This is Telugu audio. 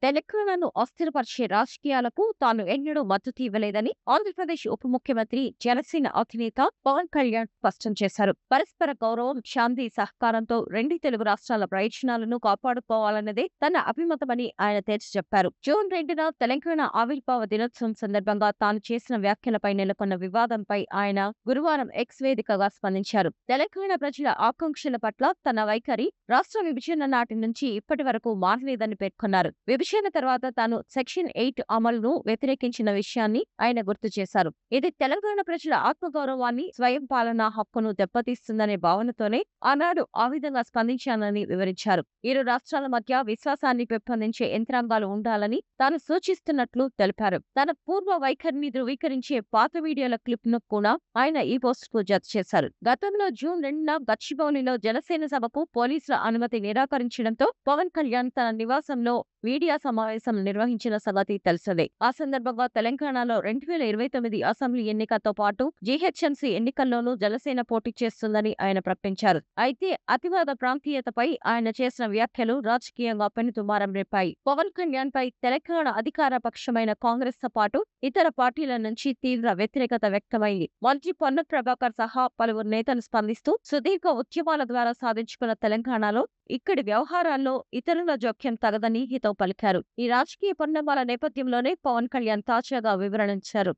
తెలంగాణను అస్థిరపరిచే రాజకీయాలకు తాను ఎన్నడూ మద్దతు ఇవ్వలేదని ఆంధ్రప్రదేశ్ ఉప ముఖ్యమంత్రి జనసేన అధినేత పవన్ కళ్యాణ్ స్పష్టం చేశారు. పరస్పర గౌరవం, శాంతి, సహకారంతో రెండు తెలుగు రాష్ట్రాల ప్రయోజనాలను కాపాడుకోవాలన్నదే తన అభిమతమని ఆయన తేల్చి చెప్పారు. జూన్ 2న తెలంగాణ ఆవిర్భావ దినోత్సవం సందర్భంగా తాను చేసిన వ్యాఖ్యలపై నెలకొన్న వివాదంపై ఆయన గురువారం ఎక్స్ వేదికగా స్పందించారు. తెలంగాణ ప్రజల ఆకాంక్షల పట్ల తన వైఖరి రాష్ట్ర విభజన నాటి నుంచి ఇప్పటి వరకు మారలేదని పేర్కొన్నారు. విభజన తర్వాత తాను సెక్షన్ 8 అమలును వ్యతిరేకించిన విషయాన్ని ఆయన గుర్తు చేశారు. ఇది తెలంగాణ ప్రజల ఆత్మగౌరవాన్ని, స్వయం పాలనా హక్కును దెబ్బతీస్తుందనే భావనతోనే ఆనాడు ఆ విధంగా స్పందించానని వివరించారు. ఇరు రాష్ట్రాల మధ్య విశ్వాసాన్ని పెంపొందించే యంత్రాంగాలు ఉండాలని తాను సూచిస్తున్నట్లు తెలిపారు. తన పూర్వ వైఖరిని ధృవీకరించే పాత వీడియోల క్లిప్ ను కూడా ఆయన ఈ పోస్ట్ కు జత చేశారు. గతంలో జూన్ 2న గచ్చిబౌలిలో జనసేన సభకు పోలీసుల అనుమతి నిరాకరించడంతో పవన్ కళ్యాణ్ తన నివాసంలో మీడియా సమావేశం నిర్వహించిన సంగతి తెలిసిందే. ఆ సందర్భంగా తెలంగాణలో 2029 అసెంబ్లీ ఎన్నికతో పాటు జీహెచ్ఎంసీ ఎన్నికల్లోనూ జనసేన పోటీ చేస్తుందని ఆయన ప్రకటించారు. అయితే అతివాద ప్రాంతీయతపై ఆయన చేసిన వ్యాఖ్యలు రాజకీయంగా పెనుదుమారం రేపాయి. పవన్ కళ్యాణ్ పై తెలంగాణ అధికార పక్షమైన కాంగ్రెస్ తో పాటు ఇతర పార్టీల నుంచి తీవ్ర వ్యతిరేకత వ్యక్తమైంది. మంత్రి పొన్నం ప్రభాకర్ సహా పలువురు నేతలు స్పందిస్తూ సుదీర్ఘ ఉద్యమాల ద్వారా సాధించుకున్న తెలంగాణలో ఇక్కడి వ్యవహారాల్లో ఇతరుల జోక్యం తగదని హితవు పలికారు. ఈ రాజకీయ పరిణామాల నేపథ్యంలోనే పవన్ కళ్యాణ్ తాజాగా వివరణించారు.